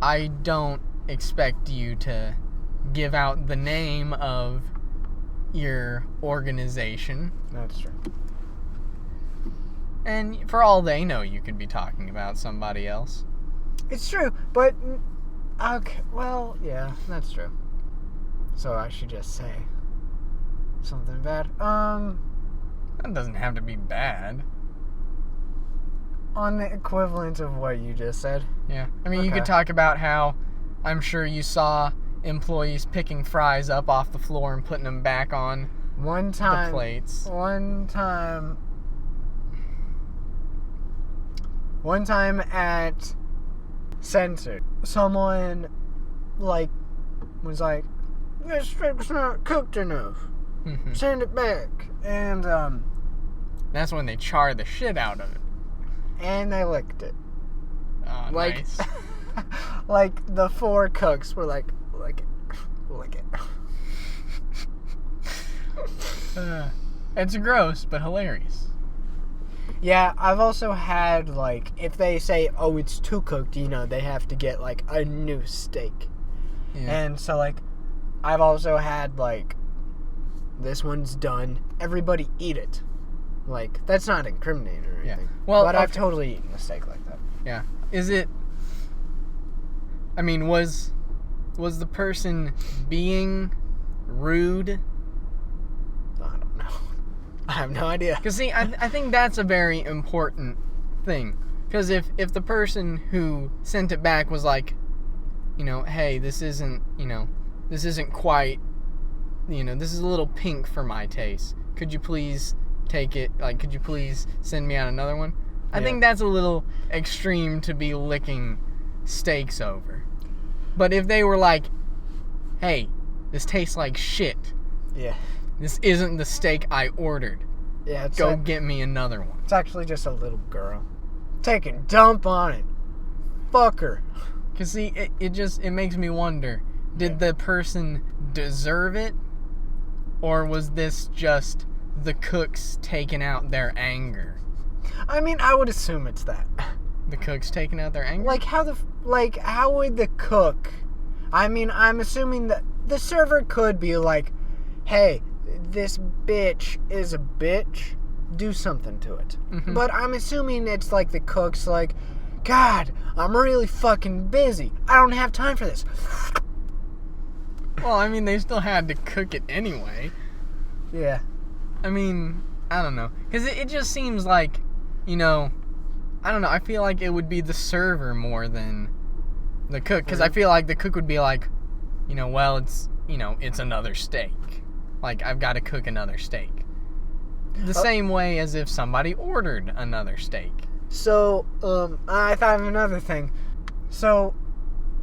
I don't expect you to give out the name of your organization. That's true. And for all they know, you could be talking about somebody else. It's true, but okay, well, yeah, that's true. So I should just say something bad. That doesn't have to be bad. On the equivalent of what you just said. Yeah. I mean, you Okay. could talk about how I'm sure you saw employees picking fries up off the floor and putting them back on One time, the plates. One time at Center, someone was like, "This steak's not cooked enough. Send it back." And That's when they char the shit out of it. and they licked it. Oh, Like, nice. like the 4 cooks were like, lick it. It's gross, but hilarious. Yeah, I've also had, like, if they say, oh, it's too cooked, they have to get, like, a new steak. Yeah. And so, like, I've also had, like, this one's done, everybody eat it. Like, that's not incriminating or anything. Yeah. Well, but I've okay. totally eaten a steak like that. Yeah. Is it... I mean, was the person being rude? I don't know. I have no idea. Because, see, I think that's a very important thing. Because if the person who sent it back was like, hey, this isn't quite, this is a little pink for my taste. Could you please take it? Like, could you please send me out another one? I think that's a little extreme to be licking steaks over. But if they were like, hey, this tastes like shit. Yeah. This isn't the steak I ordered. Yeah, Go get me another one. It's actually just a little girl. Take a dump on it. Fuck her. Because, see, it makes me wonder, did the person deserve it? Or was this just the cooks taking out their anger? I mean, I would assume it's that. The cooks taking out their anger? Like, how would the cook... I mean, I'm assuming that the server could be like, hey, this bitch is a bitch, do something to it. Mm-hmm. But I'm assuming it's like the cook's like, God, I'm really fucking busy. I don't have time for this. Well, I mean, they still had to cook it anyway. Yeah. I mean, I don't know. Because it just seems like, I don't know. I feel like it would be the server more than the cook. Because I feel like the cook would be like, well, it's another steak. Like, I've got to cook another steak. The same way as if somebody ordered another steak. So, I thought of another thing. So,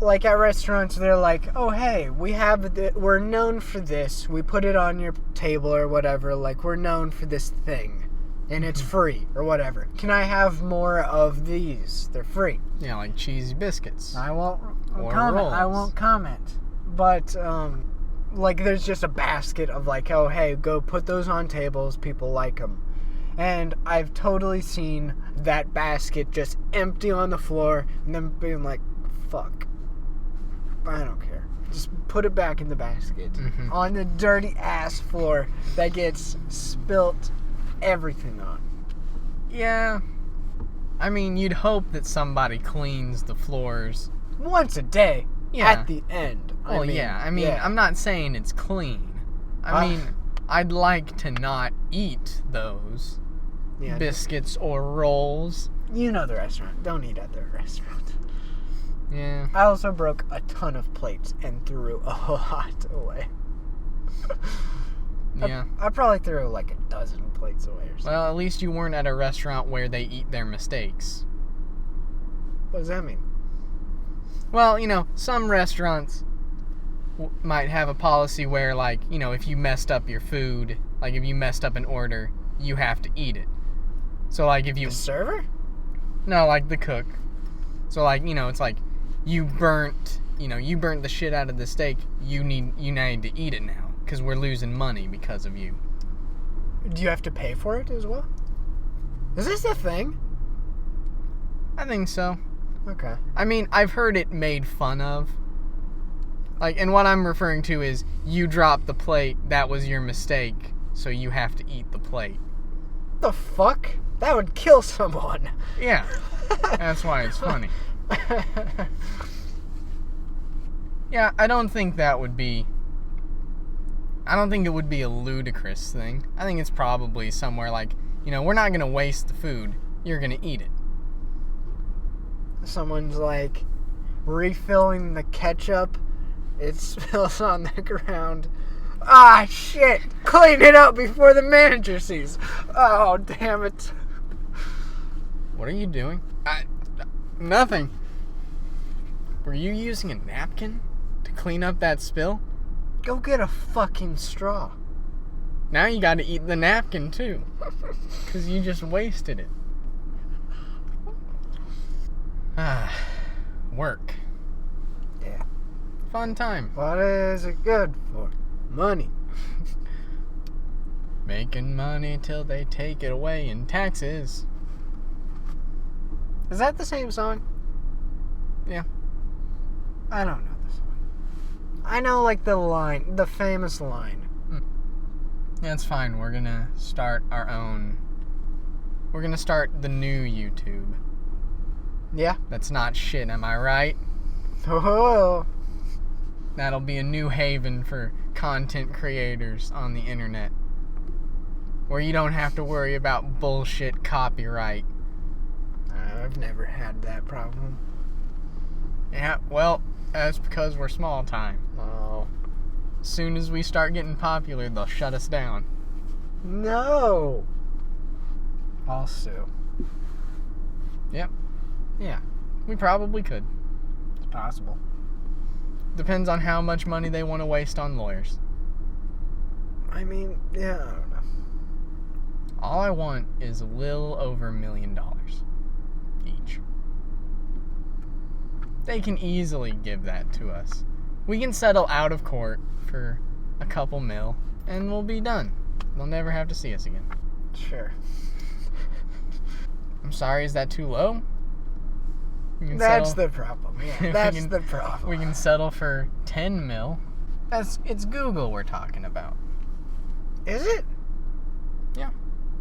like at restaurants, they're like, oh, hey, we're known for this. We put it on your table or whatever. Like, we're known for this thing. And it's free or whatever. Can I have more of these? They're free. Yeah, like cheesy biscuits. I won't Or comment. rolls. I won't comment. But, like, there's just a basket of, like, oh, hey, go put those on tables. People like them. And I've totally seen that basket just empty on the floor and then being like, fuck. I don't care. Just put it back in the basket. Mm-hmm. On the dirty ass floor that gets spilt everything on. Yeah. I mean, you'd hope that somebody cleans the floors. Once a day. Yeah. At the end. Well, yeah. I'm not saying it's clean. I mean, I'd like to not eat those biscuits or rolls. You know the restaurant. Don't eat at the restaurant. Yeah. I also broke a ton of plates and threw a lot away. Yeah. I probably threw like a dozen plates away or something. Well, at least you weren't at a restaurant where they eat their mistakes. What does that mean? Well, some restaurants might have a policy where, like, if you messed up your food, like if you messed up an order, you have to eat it. So, like, if you... The server? No, like the cook. So, like, it's like you burnt the shit out of the steak. You need to eat it now because we're losing money because of you. Do you have to pay for it as well? Is this a thing? I think so. Okay. I mean, I've heard it made fun of. Like, and what I'm referring to is you dropped the plate, that was your mistake, so you have to eat the plate. The fuck? That would kill someone. Yeah. That's why it's funny. Yeah, I don't think it would be a ludicrous thing. I think it's probably somewhere like, we're not going to waste the food. You're going to eat it. Someone's like refilling the ketchup. It spills on the ground. Ah, shit! Clean it up before the manager sees. Oh, damn it. What are you doing? Nothing. Were you using a napkin to clean up that spill? Go get a fucking straw. Now you gotta eat the napkin, too. Because you just wasted it. Work. Yeah. Fun time. What is it good for? Money. Making money till they take it away in taxes. Is that the same song? Yeah. I don't know the song. I know, like, the famous line. Yeah, it's fine. We're gonna start the new YouTube. Yeah. That's not shit, am I right? Oh. That'll be a new haven for content creators on the internet. Where you don't have to worry about bullshit copyright. I've never had that problem. Yeah, well, that's because we're small time. Oh. As soon as we start getting popular, they'll shut us down. No. I'll sue. Yep. Yeah. We probably could. It's possible. Depends on how much money they want to waste on lawyers. I mean, yeah, I don't know. All I want is a little over $1 million each. They can easily give that to us. We can settle out of court for a couple mil, and we'll be done. They'll never have to see us again. Sure. I'm sorry, is that too low? That's the problem. Yeah, that's the problem. We can settle for 10 mil. It's Google we're talking about. Is it? Yeah.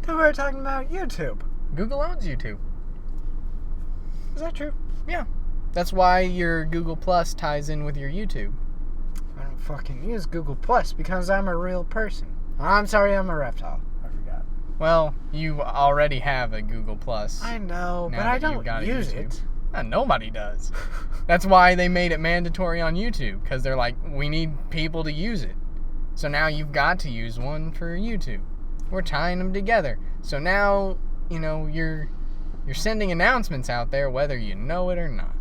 Then we're talking about YouTube. Google owns YouTube. Is that true? Yeah. That's why your Google Plus ties in with your YouTube. I don't fucking use Google Plus because I'm a real person. I'm sorry, I'm a reptile. I forgot. Well, you already have a Google Plus. I know, now but I that you've don't got a use YouTube. it. Nobody does. That's why they made it mandatory on YouTube, because they're like, we need people to use it. So now you've got to use one for YouTube. We're tying them together. So now, you're sending announcements out there whether you know it or not.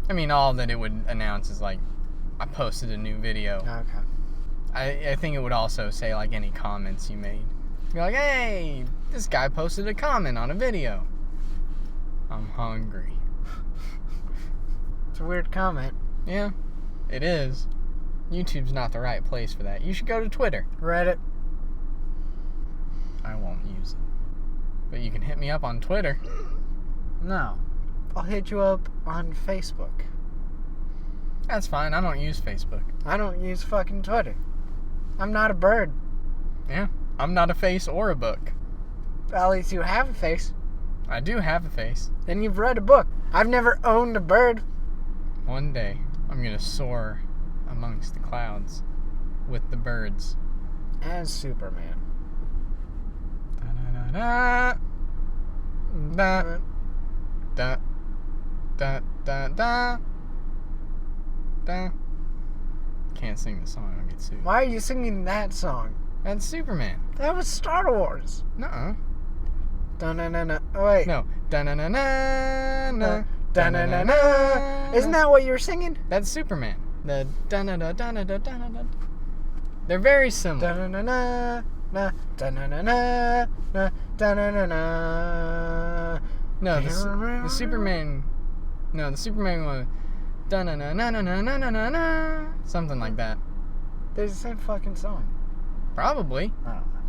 I mean, all that it would announce is like, I posted a new video. Okay. I think it would also say like any comments you made. Be like, hey, this guy posted a comment on a video. I'm hungry. It's a weird comment. Yeah, it is. YouTube's not the right place for that. You should go to Twitter. Reddit. I won't use it. But you can hit me up on Twitter. No. I'll hit you up on Facebook. That's fine. I don't use Facebook. I don't use fucking Twitter. I'm not a bird. Yeah. I'm not a face or a book. At least you have a face. I do have a face. And you've read a book. I've never owned a bird. One day, I'm gonna soar amongst the clouds with the birds. As Superman. Da da da da da da da. Can't sing the song. I'll get sued. Why are you singing that song? That's Superman. That was Star Wars. Nuh-uh. Dun-na-na-na. Oh, wait. No. Da-na-na-na-na. Dun-na-na-na. Isn't that what you're singing? That's Superman. The da-na-da-da-na-da-da-na-da. They're very similar. Dun-na-na-na. Dun-na-na-na. Dun-na-na-na. No, the Superman... No, the Superman was... Da-na-na-na-na-na-na-na-na. Something like that. They're the same fucking song. Probably. I don't know.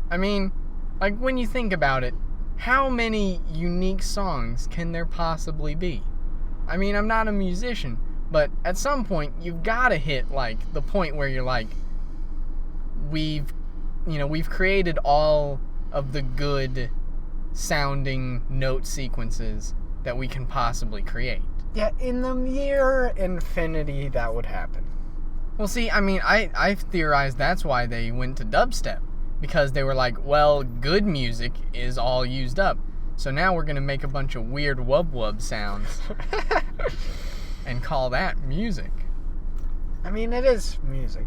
I mean, like, when you think about it, how many unique songs can there possibly be? I mean, I'm not a musician, but at some point, you've got to hit, like, the point where you're like, we've created all of the good sounding note sequences that we can possibly create. Yeah, in the near infinity, that would happen. Well, see, I mean, I've theorized that's why they went to dubstep. Because they were like, well, good music is all used up. So now we're going to make a bunch of weird wub-wub sounds and call that music. I mean, it is music.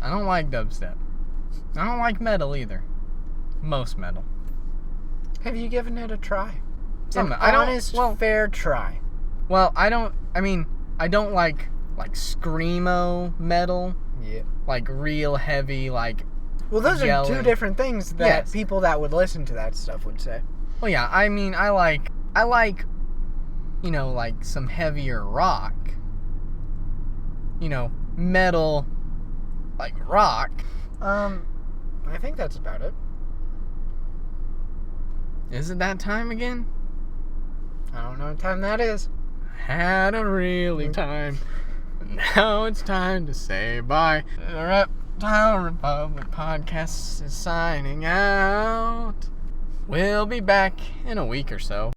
I don't like dubstep. I don't like metal either. Most metal. Have you given it a try? Some, An honest, fair try. Well, I don't like screamo metal. Yeah. Like real heavy, like... Well, those yelling. are two different things that people that would listen to that stuff would say. Well, yeah, I mean, I like, you know, like some heavier rock. You know, metal, like rock. I think that's about it. Is it that time again? I don't know what time that is. Had a really time. Now it's time to say bye. The Reptile Republic podcast is signing out. We'll be back in a week or so.